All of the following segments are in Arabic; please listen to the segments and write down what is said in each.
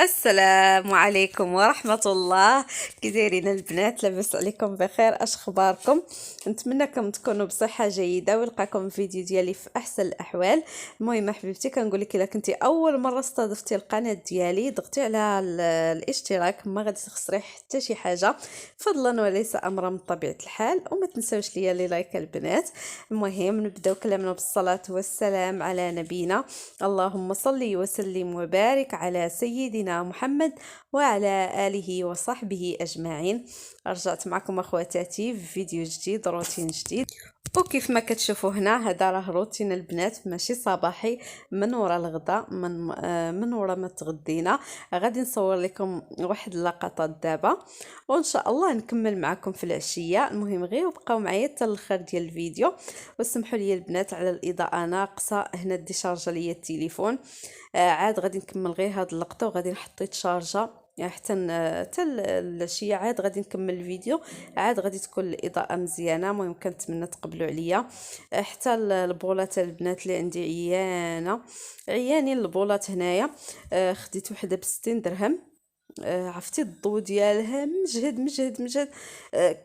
السلام عليكم ورحمة الله. كي دايرين البنات؟ لاباس عليكم بخير؟ اش اخباركم؟ نتمنىكم تكونوا بصحة جيدة ويلقاكم الفيديو ديالي في احسن الاحوال. المهم حبيبتي كنقول لك الا كنتي اول مرة استضفتي القناة ديالي ضغطي على الاشتراك، ما غادي تخسري حتى شي حاجة فضلا وليس امرا من طبيعة الحال. وما تنساوش ليا لي لايك البنات. المهم نبداو كلامنا بالصلاة والسلام على نبينا. اللهم صل وسلم وبارك على سيدنا محمد وعلى آله وصحبه أجمعين. رجعت معكم أخواتاتي في فيديو جديد، روتين جديد. وكيف ما كتشوفوا هنا هذا راه روتين البنات، ماشي صباحي. من ورا الغداء، من ورا ما تغدينا غادي نصور لكم واحد اللقطات دابا، وان شاء الله نكمل معكم في العشيه. المهم غير بقاو معايا حتى الاخر ديال الفيديو. وسمحوا لي البنات على الاضاءه ناقصه هنا، دي شارجه ليا التليفون. عاد غادي نكمل غير هاد اللقطه وغادي نحط شارجه حتى العشيه، عاد غادي نكمل الفيديو، عاد غادي تكون الاضاءه مزيانه. المهم كنتمنى تقبلوا عليا. حتى البولات البنات اللي عندي عيانين البولات هنايا. خديت وحده ب60 درهم. عرفتي الضو ديالها مجهد مجهد مجهد.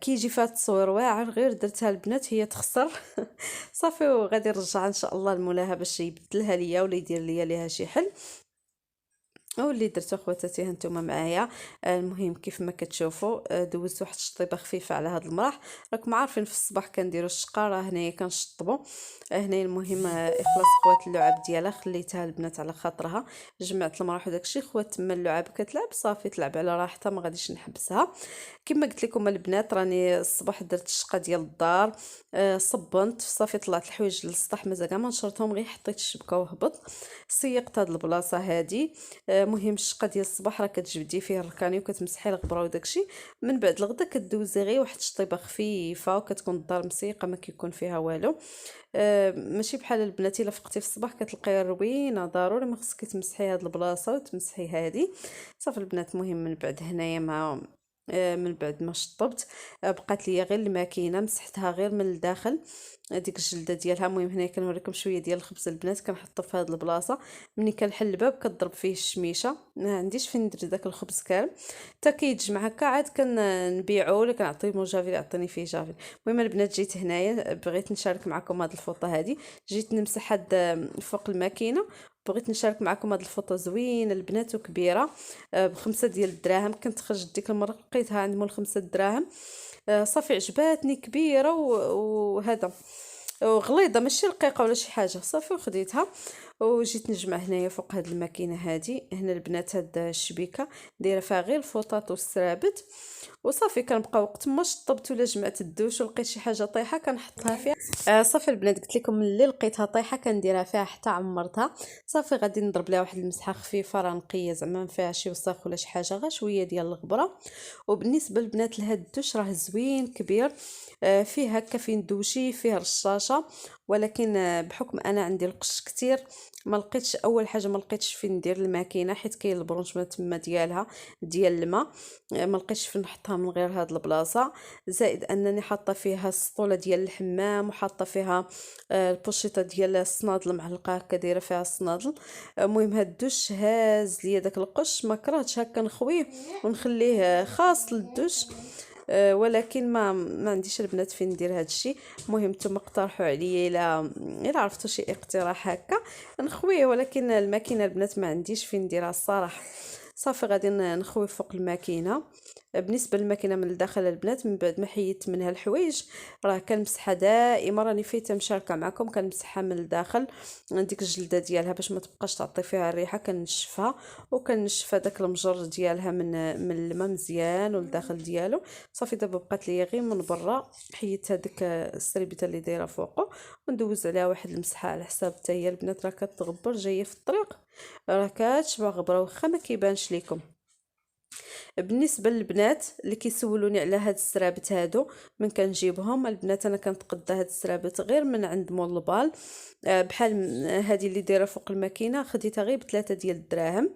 كيجي فيها التصوير واعر، غير درتها البنات هي تخسر. صافي وغادي نرجع ان شاء الله لمولاها باش يبدلها ليا ولا يدير ليا ليها شي حل. واللي درتو خواتاتي هانتوما معايا. المهم كيف ما كتشوفوا دوزت واحد الشطيبه خفيفه على هاد المراح. راكم عارفين في الصباح كنديروا الشقاره هنايا كنشطبوا هنايا. المهم اخلاص خوات اللعاب ديالها خليتها البنات على خاطرها. جمعت المراح وداكشي. خوات تما اللعاب كتلعب صافي تلعب على راحتها، ما غاديش نحبسها. كما قلت لكم البنات راني الصباح درت الشقه ديال الدار. صبنت صافي، طلعت الحوايج للسطح مازال ما نشرتهم، غير حطيت الشبكه وهبط. سيقت هاد البلاصه هادي. مهم الشقه ديال الصباح راه كتجبدي فيه الركاني وكتمسحي الغبره وداكشي. من بعد الغدا كدوزي غير واحد الشطيبه خفيفه وكتكون الدار مسيقه ما كيكون فيها والو. ماشي بحال البنات الا فقتي في الصباح كتلقاي روينه، ضروري ما خصك تمسحي هاد البلاصه وتمسحي هادي. صافي البنات المهم من بعد هنايا ما من بعد ما شطبت بقات لي غير الماكينه، مسحتها غير من الداخل ديك الجلده ديالها. المهم هنا كنوريكم شويه ديال الخبز البنات كنحطو في هذه البلاصه. ملي كنحل الباب كضرب فيه الشميشه، ما عنديش فين ندير داك الخبز كامل حتى كيتجمع هكا، عاد كنبيعو ولا كنعطيه موجافي يعطيني فيه جافي. المهم البنات جيت هنايا بغيت نشارك معكم هذه الفوطه هذه. جيت نمسح هاد فوق الماكينه. بغيت نشارك معكم هاد الفوطه زوينه البنات وكبيره. بخمسة ديال الدراهم. كنت خرجت ديك المره لقيتها عند مول 5 دراهم. صافي عجباتني كبيره وهذا وغليظه ماشي رقيقه ولا شي حاجه. صافي وخديتها وجيت نجمع هنايا فوق هاد الماكينه هادي. هنا البنات هاد الشبيكه دايره فيها غير الفوطاط والسرابت. وصافي كنبقى وقت ما شطبت ولا جمعت الدوش ولقيت شي حاجه طايحه كنحطها فيها. صافي البنات قلت لكم ملي لقيتها طايحه كنديرها فيها حتى عمرتها. صافي غادي نضرب لها واحد المسحه خفيفه، راه نقيه زعما ما فيها شي وسخ ولا شي حاجه، غير شويه ديال الغبره. وبالنسبه للبنات لهاد الدوش راه زوين كبير. فيه هكا فين دوشي فيه رشاشه، ولكن بحكم انا عندي القش كتير ما لقيتش. اول حاجه ما لقيتش فين ندير الماكينه حيت كاين البرونش تما ديالها ديال الماء. ما لقيتش فين نحطها من غير هاد البلاصه. زائد انني حاطه فيها السطوله ديال الحمام وحاطه فيها البوشيطه ديال الصنادل معلقه هكا دايره فيها الصنادل. المهم هاد الدوش هاز ليا داك القش، ما كرهتش هكا نخويه ونخليه خاص للدوش. ولكن ما عنديش البنات فين ندير هذا الشيء. المهم نتوما اقترحوا عليا الا عرفتوا شي اقتراح هكا نخويه، ولكن الماكينه البنات ما عنديش فين نديرها الصراحه. صافي غادي نخوي فوق الماكينه. بالنسبه للماكينه من الداخل البنات من بعد ما حيدت منها الحوايج راه كنمسحها دائما، راني فايته مشاركه معكم كنمسحها من الداخل ديك الجلده ديالها باش ما تبقاش تعطي فيها الريحه. كنشفها وكنشف هذاك المجر ديالها من الماء مزيان والداخل ديالو. صافي دابا بقات لي غير من برا. حيدت هذيك السريبته اللي دايره فوقه وندوز عليها واحد المسحه على حساب حتى هي البنات راه كتغبر جايه في الطريق، راه كتشبع غبره واخا ما كيبانش لكم. بالنسبه للبنات اللي كيسولوني على هاد السرابت هادو من كنجيبهم البنات، انا كنتقدى هاد السرابت غير من عند مول البال. بحال هذه اللي دايره فوق الماكينه خديتها غير ب3 ديال الدراهم،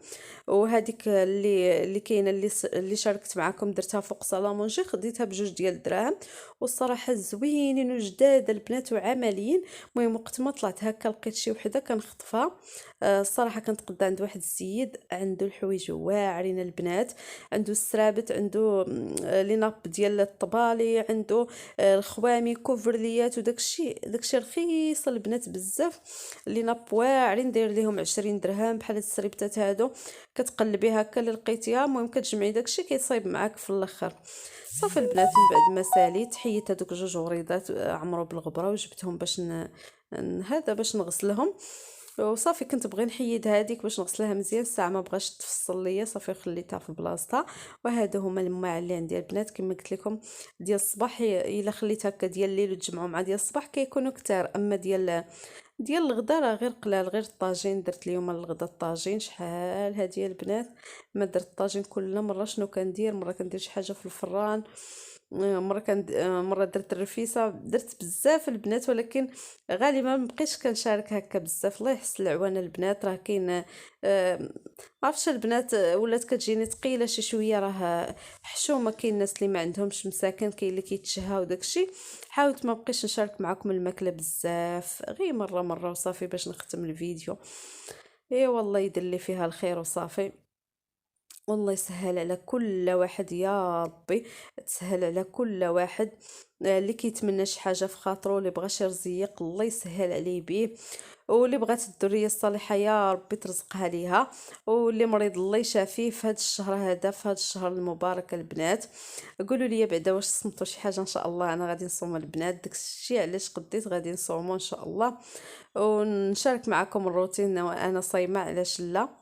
وهذيك اللي كاينه اللي شاركت معكم درتها فوق صالامونجي خديتها ب2 ديال الدراهم. والصراحه زوينين وجداد البنات وعمليين. المهم وقت ما طلعت هكا لقيت شي وحده كنخطفها. الصراحه كنتقدى عند واحد السيد عنده الحوايج واعرين البنات، عنده السرابت، عنده لي ناب ديال الطبالي، عنده الخوامي كوفرليات داكشي رخيص البنات بزاف. لي ناب واعرين داير ليهم 20 درهم بحال هاد السريبتات هادو. كتقلبي هكا اللي لقيتيها، المهم كتجمعي داكشي كيصايب معاك في الاخر. صافي البنات من بعد ما ساليت حيت هذوك 2 وريضات عمرو بالغبره وجبتهم باش هذا باش نغسلهم. وصافي كنت بغي نحيد هذيك باش نغسلها مزيان، الساعه ما بغاش تفصل ليا صافي خليتها في بلاصتها. وهذا هما الماعن اللي عندي البنات كما قلت لكم. ديال الصباح الا خليت هكا ديال الليل وتجمعوا مع ديال الصباح كيكونوا كتار، اما ديال الغدا راه غير قلال. غير الطاجين درت اليوم الغدا الطاجين شحال هادي البنات ما درت الطاجين. كل مره شنو كندير، مره كندير شي حاجه في الفران، مره درت الرفيسه، درت بزاف البنات. ولكن غالبا مبقيتش كنشارك هكا بزاف. الله يحسن العوان البنات. راه كاين عرفتش البنات ولات كتجيني ثقيله شي شويه، راه حشومه. كاين الناس اللي ما عندهمش مساكن، كاين اللي كيتشهاو داكشي. حاولت ما بقيتش نشارك معكم الماكله بزاف، غير مره وصافي باش نختم الفيديو. اي والله يدير لي فيها الخير وصافي. والله يسهل على كل واحد يا ربي، تسهل على كل واحد اللي كيتمنى شي حاجه في خاطرو، اللي بغى شي رزيق الله يسهل عليه بيه، واللي بغات الذريه الصالحه يا ربي ترزقها ليها، واللي مريض الله يشافيه في هذا الشهر هذا، في هذا الشهر المبارك البنات. قولوا لي بعدا واش صمتوا شي حاجه؟ ان شاء الله انا غادي نصوم البنات، داكشي علاش قديت غادي نصومو ان شاء الله، ونشارك معكم الروتين وانا صايمه علاش لا.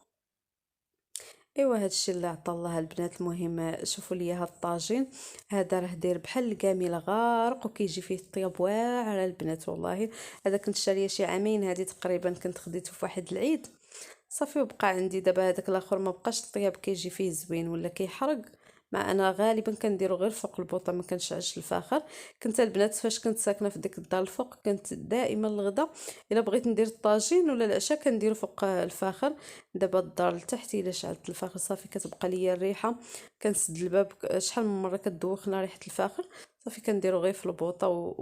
ايوا هادشي اللي عطا الله البنات. المهم شوفوا لي هاد الطاجين هذا راه داير بحال الكاميله غارق وكيجي فيه الطياب واعره البنات. والله هذا كنت شاريه شي عامين هذه تقريبا، كنت خديته في واحد العيد صافي وبقى عندي. دابا هذاك الاخر ما بقاش الطياب كيجي فيه زوين ولا كيحرق. مع انا غالبا كنديرو غير فوق البوطه ما كنشعلش الفاخر. كنت البنات فاش كنت ساكنه في ديك الدار الفوق كنت دائما الغدا الا بغيت ندير الطاجين ولا العشاء كنديرو فوق الفاخر. دابا الدار لتحت الا شعلت الفاخر صافي كتبقى ليا الريحه. كنسد الباب شحال من مره كدوخنا ريحه الفاخر. صافي كنديرو غير في البوطه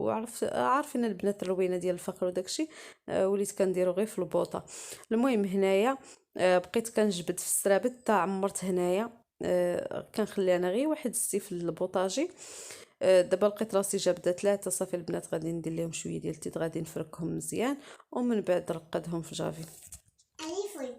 عارفين البنات الروينه ديال الفاخر وداكشي. وليت كنديرو غير في البوطه. المهم هنايا بقيت كنجبد في السرابت تا عمرت هنايا. كنخلي انا غير واحد السيف للبوطاجي. دابا لقيت راسي جابده 3 صافي البنات غادي ندير لهم شويه ديال التيت غادي نفركهم مزيان ومن بعد نرقدهم في جافي.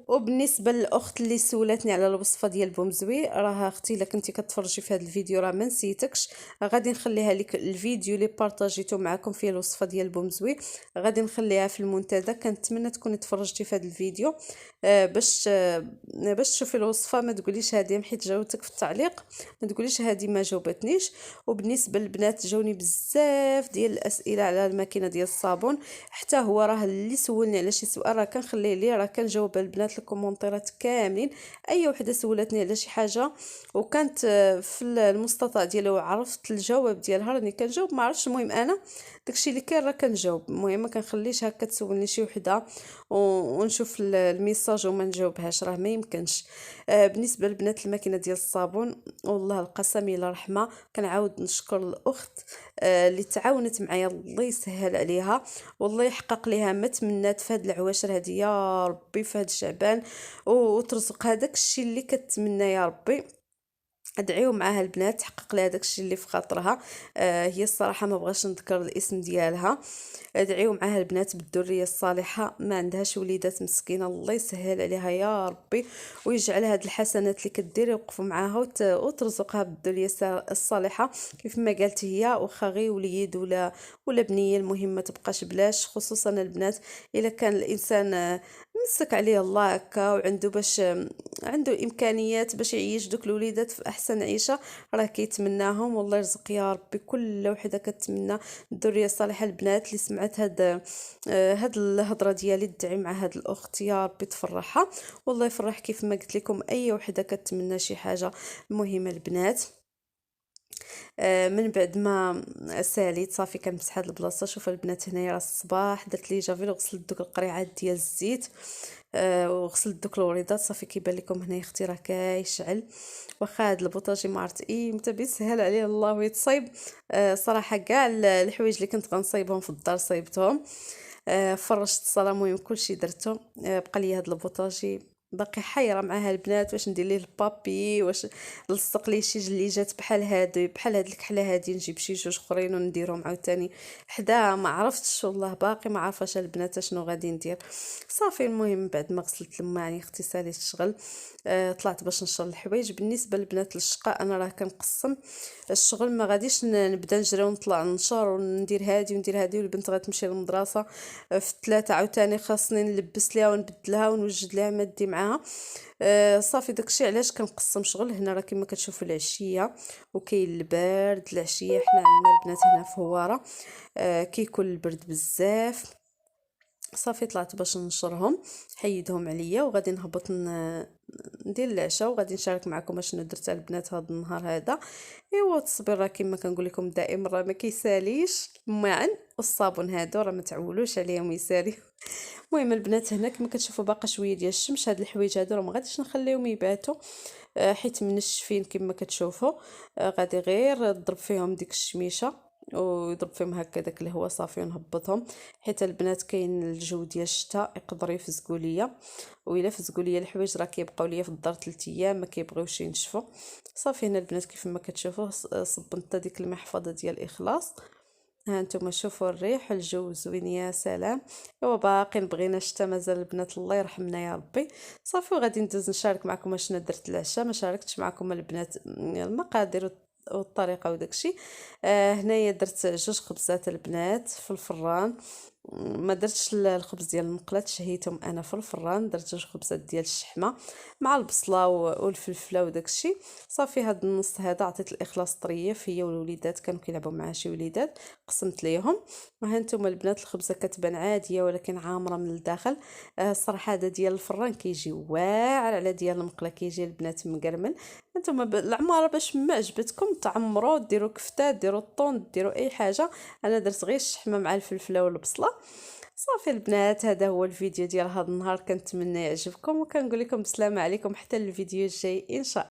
وبالنسبه للاخت اللي سولتني على الوصفه ديال بومزوي، راه اختي الا كنتي كتفرجي في هذا الفيديو راه ما نسيتكش. غادي نخليها لك الفيديو اللي بارطاجيته معكم فيه الوصفه ديال بومزوي، غادي نخليها في المنتدى. كنتمنى تكوني تفرجتي في هذا الفيديو باش تشوفي الوصفه ما تقوليش هذه حيت جاوبتك في التعليق ما تقوليش هذه ما جاوبتنيش. وبالنسبه للبنات جاوني بزاف ديال الاسئله على الماكينه ديال الصابون، حتى هو راه اللي سولني على شي سؤال راه كنخليه ليه، راه كنجاوب البنات الكومونتيرات كاملين. اي وحده سولتني على شي حاجه وكانت في المستطاع ديالها وعرفت الجواب ديالها راني كنجاوب، ما عرفتش. المهم انا داكشي اللي كاين راه كنجاوب. المهم ما كنخليش هكا تسولني شي وحده ونشوف الميساج وما نجاوبهاش، راه ما يمكنش. بالنسبه للبنات الماكينه ديال الصابون والله القسم الا رحمه كنعاود نشكر الاخت اللي تعاونت معايا الله يسهل عليها والله يحقق ليها ما تمنات في هاد العواشر هادي يا ربي في هاد الشعبان، وترزقها داكشي اللي كتمنى يا ربي. ادعيو معاها البنات تحقق لها داكشي اللي في خاطرها. هي الصراحه ما بغاش نذكر الاسم ديالها. ادعيو معاها البنات بالذريه الصالحه، ما عندهاش وليدات مسكينه الله يسهل عليها يا ربي ويجعل هاد الحسنات اللي كدير يوقفوا معاها وترزقها بالذريه الصالحه. كيف ما قالت هي واخا غير وليد ولا بنيه المهم ما تبقاش بلاش، خصوصا البنات الا كان الانسان مسك عليه الله هكا وعنده باش عنده الامكانيات باش يعيش دوك الوليدات في احسن احسن عيشه راه كيتمناهم. والله يرزق يا ربي كل وحده كتمنى الذريه الصالحه. البنات اللي سمعت هاد الهضره ديالي تدعي مع هاد الاخت يا ربي تفرحها، والله يفرح كيف ما قلت لكم اي وحده كتمنى شي حاجه مهمه. البنات من بعد ما ساليت صافي كنمسح هاد البلاصه. شوف البنات هنايا راه الصباح درت لي جافيل وغسلت دوك القريعات ديال الزيت، وغسلت دوك الوريدات. صافي كيبان لكم هنايا اختي راه كيشعل، واخا هاد البوطاجي ما عرفت متى بيسهل عليه الله ويتصايب. صراحه كاع الحوايج اللي كنت غنصايبهم في الدار صايبتهم. فرشت الصاله، المهم كلشي درتو. بقى لي هاد البوطاجي باقي حيره معاها البنات، واش ندير ليه البابي، واش نلصق ليه شي جليجات بحال هادي بحال هاد الكحله هادي، نجيب شي جوج اخرين ونديرهم عاوتاني حداها. ما عرفتش والله، باقي ما عارفاش البنات شنو غادي ندير. صافي المهم بعد ما غسلت الماعن اغتسالي الشغل، طلعت باش نشر الحوايج. بالنسبه للبنات للشقه انا راه كنقسم الشغل، ما غاديش نبدا نجري ونطلع ننشر وندير هادي وندير هادي والبنت غتمشي للمدرسه في الثلاثه. عاوتاني خاصني نلبس ليها ونبدلها ونوجد ليها ما دي معاها. صافي داكشي علاش كنقسم شغل. هنا راه كما كتشوفوا العشيه وكاين البرد. العشيه حنا عندنا البنات هنا في هواره كيكون البرد بزاف. صافي طلعت باش ننشرهم، حيدهم عليا وغادي نهبط ندير العشاء وغادي نشارك معكم اشنو درت البنات هذا النهار هذا. ايوا التصبير راه كما كنقول لكم دائما راه ما كيساليش. الماعن والصابون هادو راه ما تعولوش عليهم يسالي. المهم البنات هنا كما كتشوفوا باقا شويه ديال الشمس. هاد الحوايج هادو راه ما غاديش نخليهم يباتوا حيت منشفين كما كتشوفوا. غادي غير نضرب فيهم ديك الشميشه ويضرب فيهم هكا داك الهواء صافي ونهبطهم. حيت البنات كاين الجو ديال الشتاء يقدر يفزقوا ليا، وإلا فزقوا ليا الحوايج راه كيبقاو ليا في الدار 3 ايام ما كيبغيوش ينشفوا. صافي هنا البنات كيف ما كتشوفوا صبنت ديك المحفظه ديال الاخلاص. ها انتم شوفوا الريح، الجو زوين يا سلام. ايوا باقي بغينا الشتا مازال البنات، الله يرحمنا يا ربي. صافي وغادي ندوز نشارك معكم اشنو درت العشاء. ما شاركتش معكم البنات المقادير والطريقه وداكشي. هنايا درت 2 خبزات البنات في الفران. ما درتش الخبز ديال المقلات، شهيتهم انا في الفران. درت 2 خبزات ديال الشحمه مع البصله والفلفله وداكشي. صافي هاد النص هذا عطيت الاخلاص طريه هي والوليدات كانوا كيلعبوا مع شي وليدات قسمت ليهم. وها انتم البنات الخبزه كتبان عاديه ولكن عامره من الداخل. الصراحه هذا ديال الفران كيجي واعر على ديال المقله، كيجي البنات مقرمل. انتم العماره باش ما عجبتكم تعمروا ديروا كفته ديروا الطون ديروا اي حاجه. انا درت غير الشحمه مع الفلفله والبصله. صافي البنات هذا هو الفيديو ديال هذا النهار، كنتمنى يعجبكم وكنقول لكم بسلامه عليكم حتى الفيديو الجاي ان شاء الله.